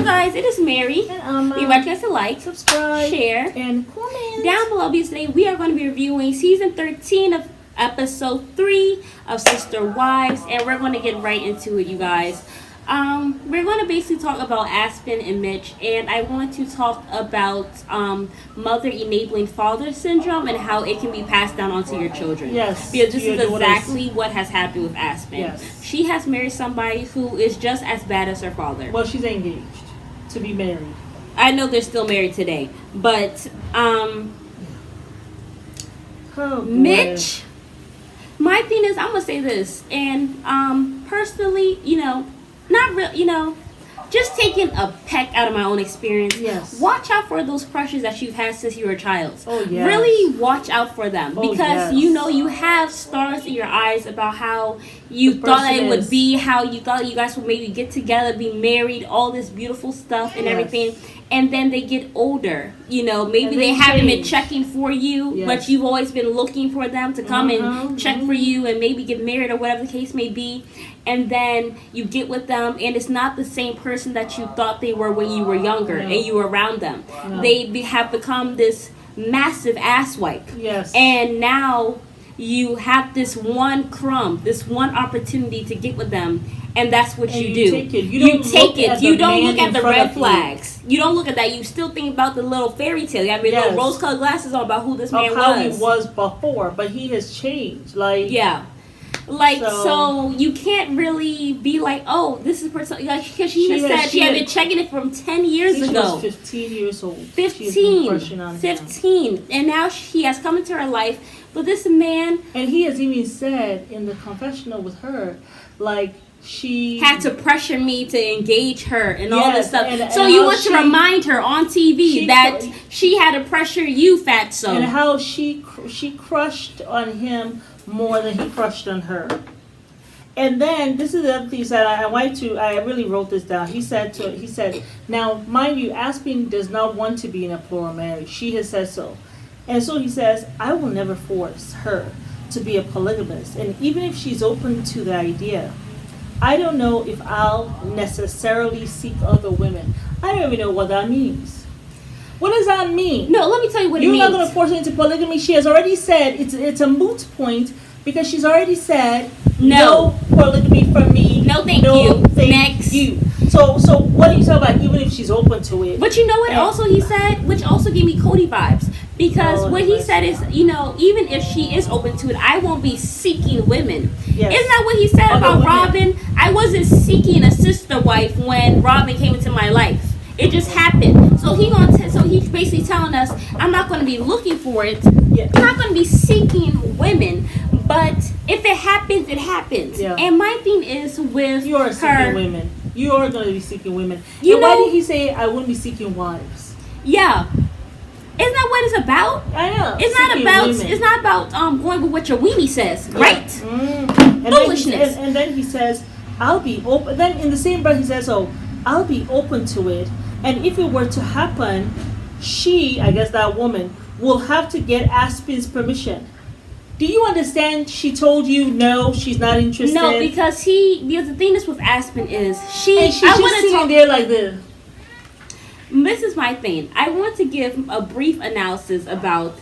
guys, it is Mary. And we want you guys to like, subscribe, share, and comment. Down below, because today we are going to be reviewing season 13 of episode 3 of Sister Wives, and we're going to get right into it, you guys. We're going to basically talk about Aspen and Mitch, and I want to talk about mother enabling father syndrome and how it can be passed down onto your children. Yes. Because this is exactly what has happened with Aspen. Yes. She has married somebody who is just as bad as her father. Well, she's engaged to be married. I know they're still married today, but Mitch, my thing is, I'm gonna say this, and personally, not real, just taking a peck out of my own experience. Yes. Watch out for those crushes that you've had since you were a child. Oh, yes. Really watch out for them, because yes. you have stars in your eyes about how you thought that it would be, how you thought you guys would maybe get together, be married, all this beautiful stuff and everything. And then they get older, maybe they haven't been checking for you, but you've always been looking for them to come and check for you and maybe get married or whatever the case may be. And then you get with them and it's not the same person that you thought they were when you were younger and you were around them. They have become this massive asswipe. Yes. And now you have this one crumb, this one opportunity to get with them. And that's what you do. Take it. You don't look at the red flags. You don't look at that. You still think about the little fairy tale. You have your little rose-colored glasses on about who this man was. How he was before, but he has changed. So you can't really be like, oh, this is person. Because she had been checking it from 10 years ago. She was 15 years old. 15, and now he has come into her life. But this man, and he has even said in the confessional with her, she had to pressure me to engage her and all this stuff. So you want to remind her on TV that she had to pressure you, fatso. And how she crushed on him more than he crushed on her. And then this is the other thing that I really wrote this down. He said, now mind you, Aspen does not want to be in a plural marriage. She has said so. And so he says, I will never force her to be a polygamist. And even if she's open to the idea, I don't know if I'll necessarily seek other women. I don't even know what that means. What does that mean? No, let me tell you what it means. You're not going to force her into polygamy. She has already said it's a moot point because she's already said no polygamy for me. No, thank you. Next. You. So what are you talking about? Even if she's open to it. But you know what? Also, he said, which also gave me Cody vibes. Because what he said is, even if she is open to it, I won't be seeking women. Yes. Isn't that what he said about Robin? I wasn't seeking a sister wife when Robin came into my life. It just happened. So he's basically telling us, I'm not going to be looking for it. Yeah. I'm not going to be seeking women. But if it happens, it happens. Yeah. And my thing is with you are seeking women. You are going to be seeking women. Why did he say I wouldn't be seeking wives? Yeah. Isn't that what it's about? I know. It's not about going with what your weenie says, right? Foolishness. And then he says, I'll be open. Then in the same breath he says, I'll be open to it. And if it were to happen, that woman, will have to get Aspen's permission. Do you understand? She told you no, she's not interested. No, because the thing is with Aspen is she's just sitting there like this. This is my thing. I want to give a brief analysis about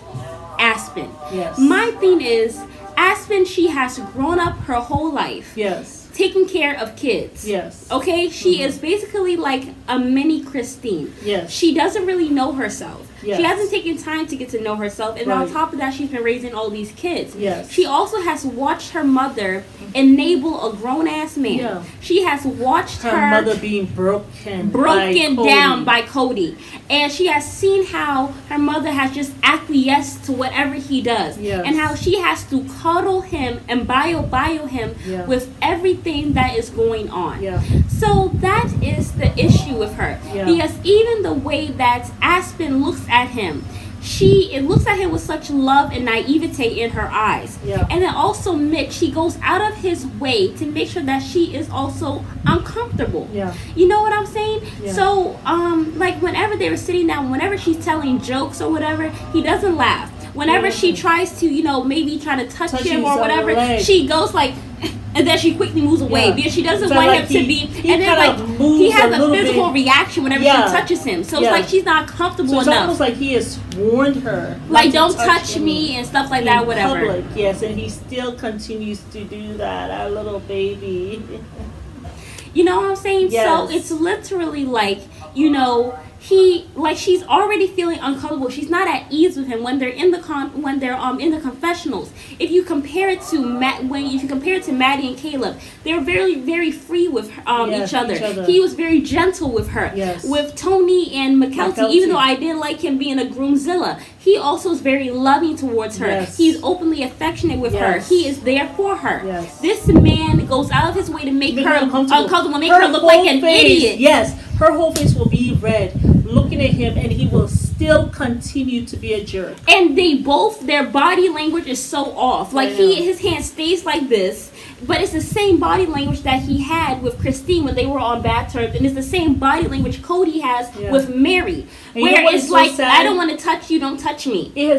Aspen. Yes. My thing is, Aspen, she has grown up her whole life. Yes. Taking care of kids. Yes. Okay? She is basically like a mini Christine. Yes. She doesn't really know herself. Yes. She hasn't taken time to get to know herself. And on top of that, she's been raising all these kids. Yes. She also has watched her mother enable a grown-ass man. Yeah. She has watched her mother being broken down by Cody. And she has seen how her mother has just acquiesced to whatever he does. Yes. And how she has to cuddle him and bio him with everything that is going on. Yeah. So that is the issue with her. Yeah. Because even the way that Aspen looks at him, it looks at him with such love and naivete in her eyes. Yeah. And then also Mitch, he goes out of his way to make sure that she is also uncomfortable. Yeah. You know what I'm saying? Yeah. So, whenever they were sitting down, whenever she's telling jokes or whatever, he doesn't laugh. Whenever she tries to, maybe try to touch him or whatever, she goes like, And then she quickly moves away because she doesn't So want like him to be. He And then kind of moves he has a a physical bit. reaction whenever she touches him. So it's like she's not comfortable So it's enough. almost like he has warned her. Like, not don't to touch me and stuff like that, whatever. Public, yes, and he still continues to do that. Our little baby. You know what I'm saying? Yes. So it's literally like, she's already feeling uncomfortable. She's not at ease with him when they're in the in the confessionals. If you compare it to Maddie and Caleb, they're very, very free with each other. He was very gentle with her. Yes. With Tony and McKelty, even though I didn't like him being a groomzilla, he also is very loving towards her. Yes. He's openly affectionate with her. He is there for her. Yes. This man goes out of his way to make her uncomfortable, make her look whole like an face, idiot. Yes, her whole face will be red, looking at him, and he will still continue to be a jerk. And their body language is so off. Like his hand stays like this, but it's the same body language that he had with Christine when they were on bad terms, and it's the same body language Cody has with Mary, where it's so like, sad? I don't want to touch you, don't touch me. It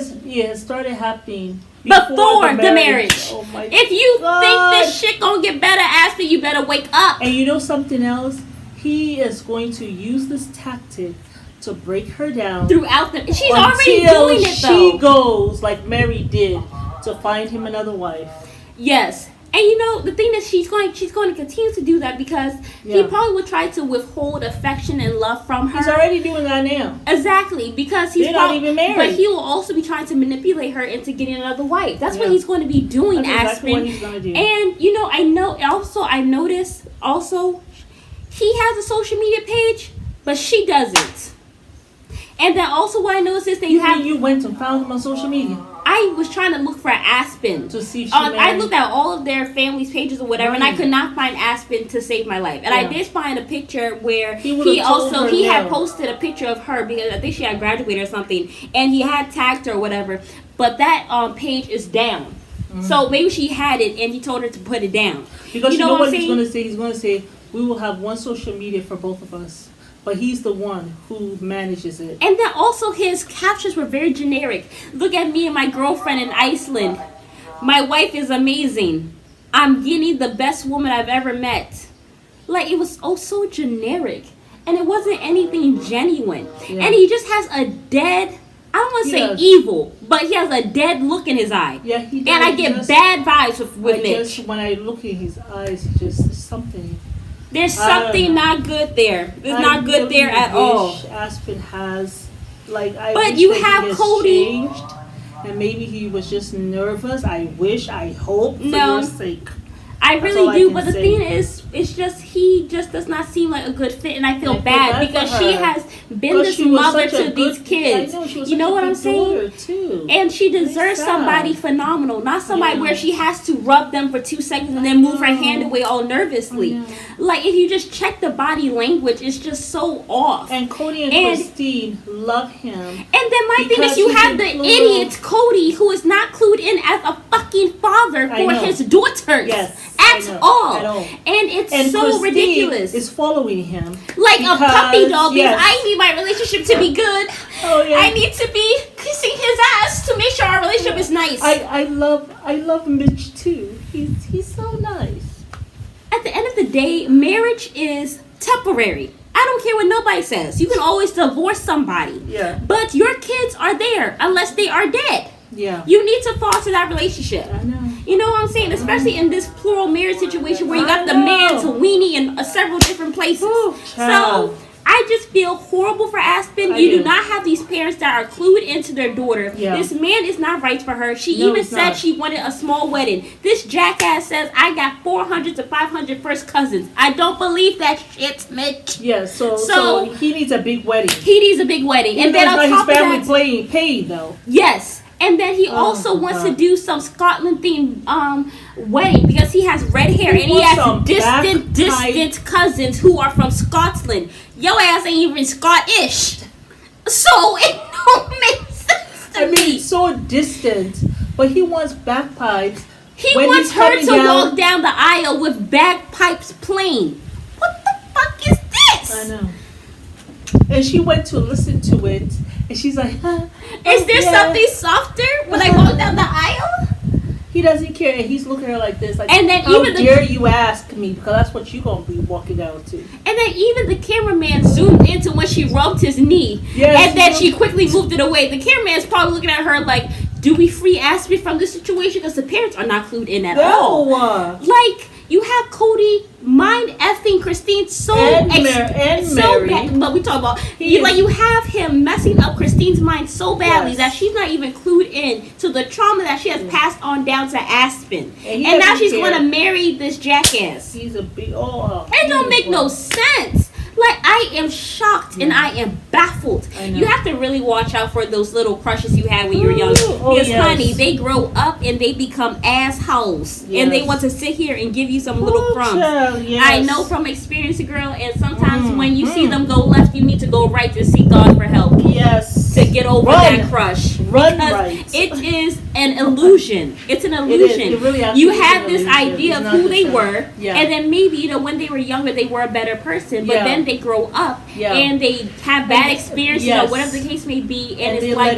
has started happening before the marriage. Oh my if you God. think this shit gonna get better after, you better wake up. And you know something else? He is going to use this tactic to break her down throughout the. She's already doing it though. She goes like Mary did to find him another wife. Yes. And the thing is, she's going to continue to do that because he probably would try to withhold affection and love from her. He's already doing that now. Exactly, because he's not even married. But he will also be trying to manipulate her into getting another wife. That's what he's going to be doing, That's Aspen. exactly what he's going to do. And I noticed he has a social media page, but she doesn't. And then also what I noticed is you went and found him on social media. I was trying to look for Aspen to see if she I looked at all of their family's pages or whatever, and I could not find Aspen to save my life. And I did find a picture where he had posted a picture of her because I think she had graduated or something, and he had tagged her or whatever. But that page is down. Mm-hmm. So maybe she had it, and he told her to put it down. Because you know what he's going to say? He's going to say, we will have one social media for both of us. But he's the one who manages it. And then also his captions were very generic. Look at me and my girlfriend in Iceland. My wife is amazing. I'm Guinea, the best woman I've ever met. Like, it was so generic. And it wasn't anything genuine. Yeah. And he just has a dead, I don't want to say evil, but he has a dead look in his eye. Yeah, he does. And I get bad vibes with Mitch. When I look in his eyes, just something. There's something not good there. It's not good there at all. Aspen has, but you have Cody. Changed, and maybe he was just nervous. I hope for your sake. I really do, but the thing is, he just does not seem like a good fit, and I feel bad because she has been this mother to these kids. You know what I'm saying? Too. And she deserves somebody phenomenal, not somebody where she has to rub them for 2 seconds and then move her hand away all nervously. Like, if you just check the body language, it's just so off. And Cody and Christine love him. And then my thing is, you have the idiot Cody who is not clued in as a fucking father for his daughters. Yes. At all. And it's so Christine ridiculous. Is following him like a puppy dog because I need my relationship to be good. I need to be kissing his ass to make sure our relationship is nice. I love Mitch too. He's so nice. At the end of the day, marriage is temporary. I don't care what nobody says. You can always divorce somebody. Yeah. But your kids are there unless they are dead. Yeah. You need to foster that relationship. I know. You know what I'm saying? Especially in this plural marriage situation where you got the man to weenie in several different places. Ooh, so I just feel horrible for Aspen. You do not have these parents that are clued into their daughter. Yeah. This man is not right for her. She even said she wanted a small wedding. This jackass says, I got 400 to 500 first cousins. I don't believe that shit, Mitch. Yeah, so he needs a big wedding. He needs a big wedding. And then on top his family paid though. Yes. And then he also wants to do some Scotland-themed wedding because he has red hair and he has distant cousins who are from Scotland. Your ass ain't even Scottish. So it don't make sense to me. It's so distant. But he wants bagpipes. He wants her to walk down the aisle with bagpipes playing. What the fuck is this? I know. And she went to listen to it. And she's like, is there something softer when I walk down the aisle? He doesn't care, and he's looking at her like this, like, and then how dare you ask me, because that's what you're going to be walking out to. And then even the cameraman zoomed into when she rubbed his knee, and then she quickly moved it away. The cameraman's probably looking at her like, do we free Aspen from this situation? Because the parents are not clued in at all. Like, you have Cody mind effing Christine so bad. But we talk about you have him messing up Christine's mind so badly that she's not even clued in to the trauma that she has passed on down to Aspen, and now she's going to marry this jackass. He's a big it don't make no sense. Like, I am shocked and I am baffled. You have to really watch out for those little crushes you had when you were young. Because, honey, they grow up and they become assholes. Yes. And they want to sit here and give you some little crumbs. I know from experience, girl, and sometimes when you see them go left, you need to go right to seek God for help. Yes. To get over that crush. Run right. It is an illusion. It's an illusion. It really you have this idea of who they were, and then maybe, when they were younger, they were a better person, but then they grow up and they have bad experiences or whatever the case may be, and it's like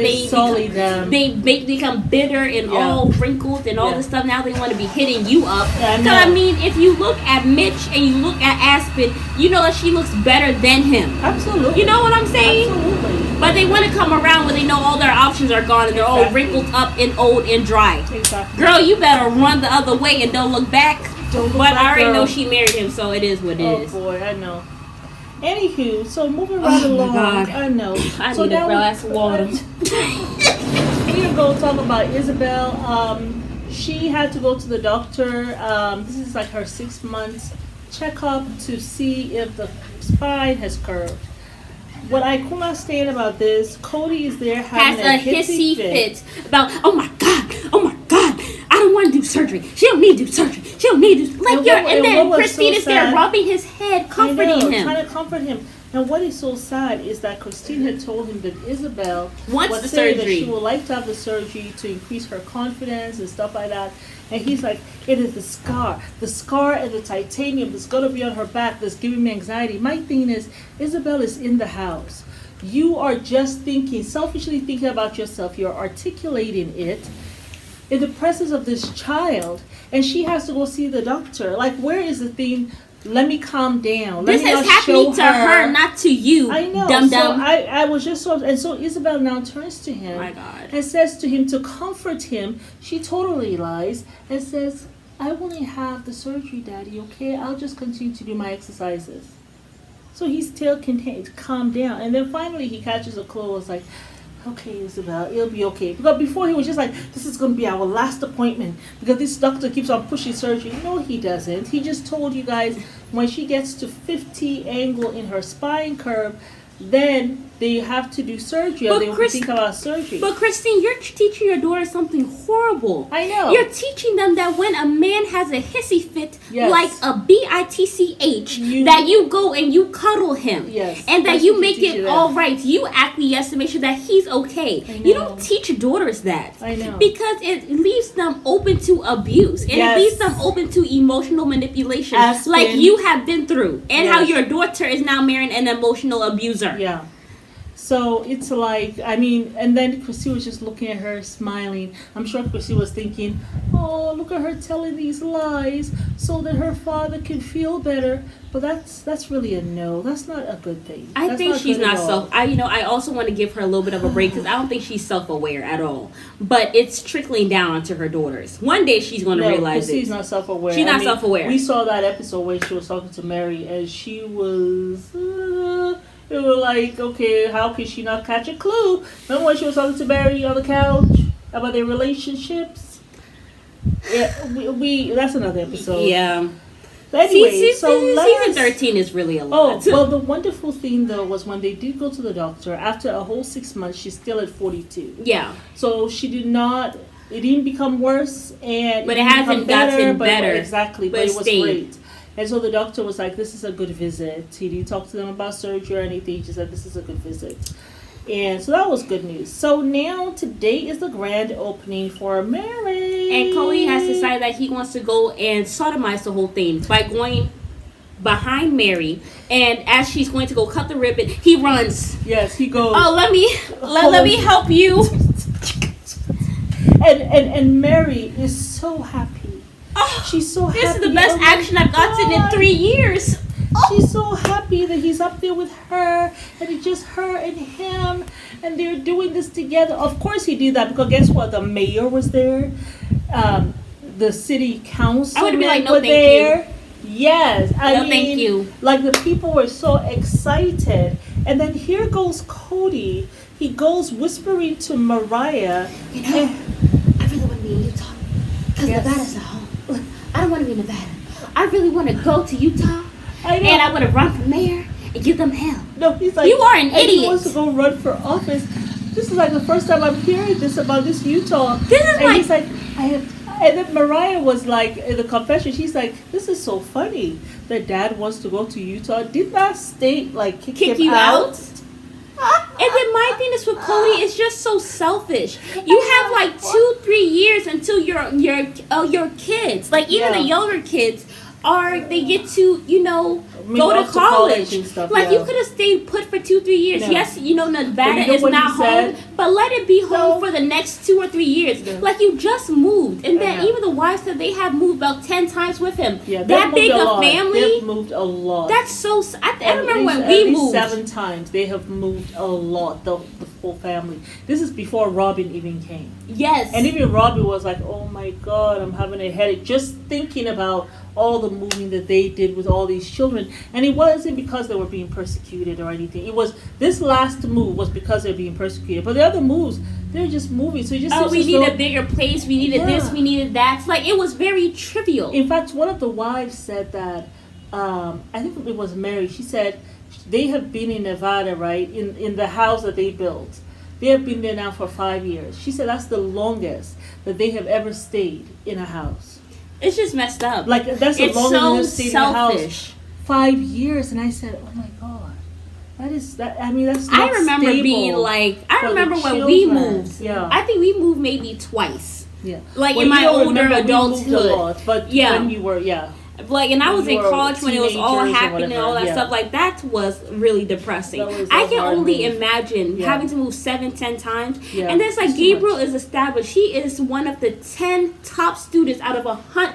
they become bitter and all wrinkled and all this stuff. Now they want to be hitting you up. Because I mean, if you look at Mitch and you look at Aspen, you know that she looks better than him. Absolutely. You know what I'm saying? Absolutely. But they want to come around when they know all their options are gone and they're all wrinkled up and old and dry. Exactly. Girl, you better run the other way and don't look back. But I already know she married him, so it is what it is. Oh boy, I know. Anywho, so moving right along. God. I know. I need a glass of water. We're going to go talk about Isabel. She had to go to the doctor. This is like her 6 months checkup to see if the spine has curved. What I could not stand about this, Cody is there having a hissy fit about, oh my God, I don't want to do surgery. She don't need to do surgery. She don't need to. Like, and then Christine is there rubbing his head, comforting him. Trying to comfort him. Now, what is so sad is that Christine had told him that Isabel wants the surgery. That she would like to have the surgery to increase her confidence and stuff like that. And he's like, it is the scar and the titanium that's going to be on her back that's giving me anxiety. My thing is, Isabel is in the house. You are just selfishly thinking about yourself. You're articulating it in the presence of this child, and she has to go see the doctor. Like, where is the thing? Let me calm down. This is happening to her, not to you. I know. Dum so dum. I was just so, and so Isabel now turns to him and says to him to comfort him. She totally lies and says, "I want to have the surgery, Daddy. Okay, I'll just continue to do my exercises." So he's still content to calm down, and then finally he catches a clue. It's like, okay, Isabel, it'll be okay. Because before he was just like, this is going to be our last appointment because this doctor keeps on pushing surgery. No, he doesn't. He just told you guys when she gets to 50 angle in her spine curve, then they have to do surgery, or they will think about surgery. But Christine, you're teaching your daughter something horrible. I know. You're teaching them that when a man has a hissy fit, like a bitch, that you go and you cuddle him. Yes. And that you make it all right. You acquiesce to make sure that he's okay. You don't teach your daughters that. I know. Because it leaves them open to abuse. And it leaves them open to emotional manipulation. Like you have been through. And how your daughter is now marrying an emotional abuser. Yeah. So it's like, I mean, and then Chrissy was just looking at her, smiling. I'm sure Chrissy was thinking, oh, look at her telling these lies so that her father can feel better. But that's really a no. That's not a good thing. I think she's not I also want to give her a little bit of a break because I don't think she's self-aware at all. But it's trickling down onto her daughters. One day she's going to realize it. She's not self-aware. She's not self-aware. We saw that episode where she was talking to Mary and she was... It was like, okay, how can she not catch a clue? Remember when she was talking to Mary on the couch about their relationships? Yeah, we that's another episode. Yeah. So anyway, season 13 is really a lot. Oh, well, the wonderful thing though was when they did go to the doctor, after a whole 6 months, she's still at 42. Yeah. So she did not. It didn't become worse, but it hasn't gotten better. Exactly, but it was great. And so the doctor was like, this is a good visit. He didn't talk to them about surgery or anything. He just said, this is a good visit. And so that was good news. So now today is the grand opening for Mary. And Cody has decided that he wants to go and sodomize the whole thing by going behind Mary. And as she's going to go cut the ribbon, he runs. Yes, he goes. Oh, let me help you. and Mary is so happy. Oh, She's so happy. this is the best Oh my action I've gotten in God. 3 years. She's so happy that he's up there with her, and it's just her and him, and they're doing this together. Of course, he did that because guess what? The mayor was there, the city council I would've been like, no, were thank you. there. Yes, I No, mean, thank you. like the people were so excited, and then here goes Cody. He goes whispering to Mariah. You know, I really want to be in Utah because Yes. Nevada's a home. I don't want to be in Nevada. I really want to go to Utah, I know. and I want to run for mayor and give them hell. No, he's like, You are an and He idiot. wants to go run for office. This is like the first time I'm hearing this about this Utah. This is and like- he's like, I have. And then Mariah was like, in the confession, she's like, this is so funny that Dad wants to go to Utah. Did that state like kick Kick him you out? out? And then my thing is with Cody, it's just so selfish. You have like 2-3 years until your kids, like even Yeah. the younger kids, they get to Move go to off to college. and stuff. Like yeah. you could have stayed put for 2-3 years. No. Yes, Nevada But you know is what not he said? home, but let it be home No. for the next 2 or 3 years. No. Like you just moved, and then know. even the wife said they have moved about 10 times with him. Yeah, they've That moved big a a lot. family. They've moved a lot. That's so. I At remember least- when at we least moved. 7 times. They have moved a lot. The whole family. This is before Robin even came. Yes. And even Robbie was like, oh my God, I'm having a headache just thinking about all the moving that they did with all these children. And it wasn't because they were being persecuted or anything. It was, this last move was because they're being persecuted. But the other moves, they're just moving. So it just seems we as need though- a bigger place. We needed this. Yeah. We needed that. It's like it was very trivial. In fact, one of the wives said that, I think it was Mary, she said they have been in Nevada, right, in the house that they built. They have been there now for 5 years. She said that's the longest that they have ever stayed in a house. It's just messed up. Like, that's the It's longest so they've stayed in a house. selfish. 5 years. And I said, oh my God, that's I not remember stable being like, I for the remember when we children. moved. Yeah. I think we moved maybe twice. Yeah. Like Well, in my you don't older remember we moved a adulthood. lot, but Yeah. when you were, yeah. Like, and I was You in were college when it was all teenagers or happening and all that whatever, yeah. stuff. Like, that was really depressing. That was I a can hard only move. imagine Yeah. having to move 7-10 times. Yeah, And then it's like it's too Gabriel much. is established. He is one of the 10 top students out of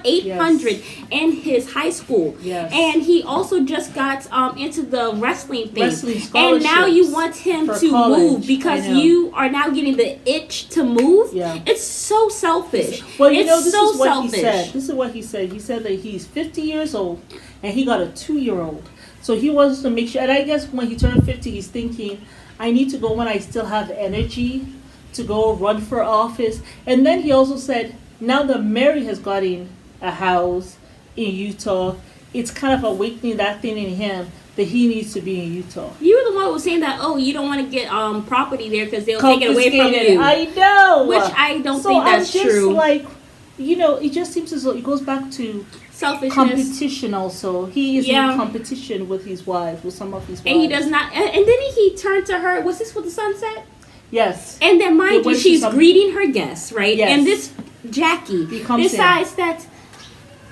800 in his high school. Yes. And he also just got into the wrestling thing. Wrestling And now you scholarships want him for to college. move because I know. you are now getting the itch to move. Yeah. It's so selfish. Well, you it's know, this so is what selfish. he said. This is what he said. He said that he's 50 years old and he got a 2-year-old. So he wants to make sure, and I guess when he turned 50, he's thinking, I need to go when I still have energy to go run for office. And then he also said, now that Mary has gotten a house in Utah, it's kind of awakening that thing in him that he needs to be in Utah. You were the one who was saying that, oh, you don't want to get property there because they'll take it away from Confiscated. you. I know. Which I don't so think that's I'm just true. like, it just seems as though it goes back to Selfishness. competition also. He is Yeah. in competition with his wife, with some of his wives. And he does not. And then he turned to her. Was this with the sunset? Yes. And then, They mind you, went to she's some- greeting her guests, right? Yes. And this Jackie He comes in. decides that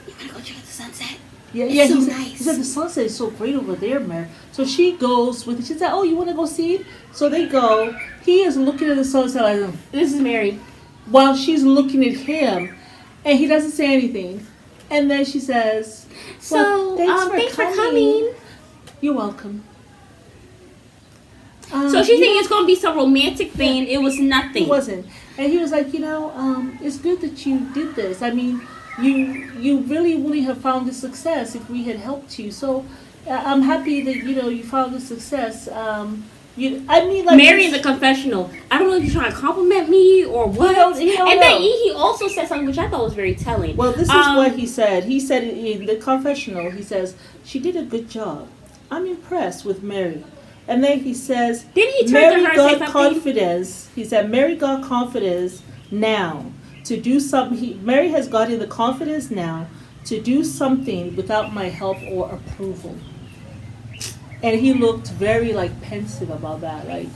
you want to go check out the sunset. Yeah, It's yeah. so he said, nice. he said the sunset is so great over there, Mary. So she goes with. She said, "Oh, you want to go see it?" So they go. He is looking at the sunset like, This is Mary. while she's looking at him, and he doesn't say anything. And then she says, So "Well, thanks for coming. You're welcome." So she's thinking it's gonna be some romantic thing. It was nothing. It wasn't. And he was like, it's good that you did this. I mean, you really wouldn't have found the success if we had helped you. So I'm happy that, you found the success. Mary in the confessional. I don't know if you're trying to compliment me or what. He don't and know. then he also said something which I thought was very telling. Well, this is what he said. He said in the confessional, he says, she did a good job. I'm impressed with Mary. And then he says, Didn't he turn Mary to her and got say something? confidence. He said, Mary got confidence now to do something. Mary has gotten the confidence now to do something without my help or approval. And he looked very pensive about that, right?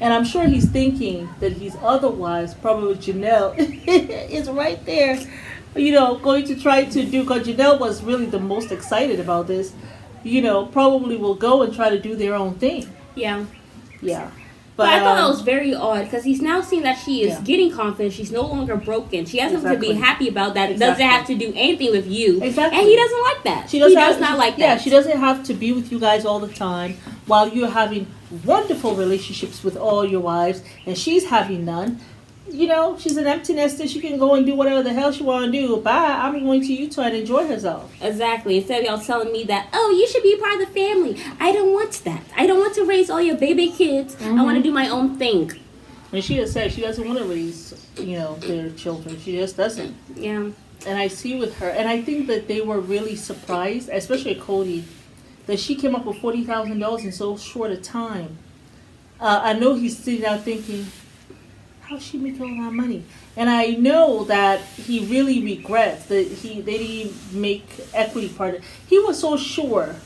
And I'm sure he's thinking that he's otherwise, probably Janelle is right there, going to try to do, because Janelle was really the most excited about this, probably will go and try to do their own thing. Yeah. Yeah. But I thought that was very odd because he's now seeing that she is Yeah. getting confident. She's no longer broken. She has something to Exactly. be happy about that. Exactly. Doesn't have to do anything with you. Exactly. And he doesn't like that. She He doesn't does not like that. Yeah, she doesn't have to be with you guys all the time while you're having wonderful relationships with all your wives and she's having none. You know, she's an empty nester. She can go and do whatever the hell she want to do. Bye. I'm going to Utah and enjoy herself. Exactly. Instead of y'all telling me that, oh, you should be a part of the family. I don't want that. I don't want to raise all your baby kids. I want to do my own thing. And she has said she doesn't want to raise, their children. She just doesn't. Yeah. And I see with her, and I think that they were really surprised, especially Cody, that she came up with $40,000 in so short a time. I know he's sitting out thinking, how's she making all that money? And I know that he really regrets that they didn't make equity part of it. He was so sure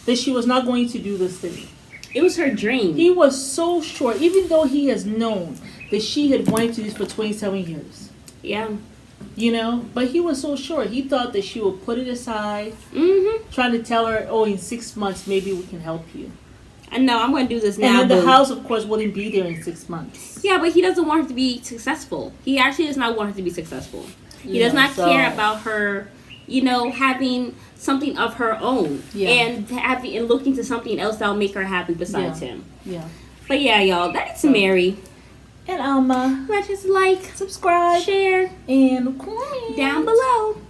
that she was not going to do this thing. It was her dream. He was so sure, even though he has known that she had wanted to do this for 27 years. Yeah. But he was so sure. He thought that she would put it aside, trying to tell her, oh, in 6 months, maybe we can help you. I know, I'm going to do this now. And then the house, of course, wouldn't be there in 6 months. Yeah, but he doesn't want her to be successful. He actually does not want her to be successful. He does not care about her, having something of her own. Yeah. And looking to something else that'll make her happy besides him. Yeah. But yeah, y'all, that's Mary. And Let us like, subscribe, share, and comment down below.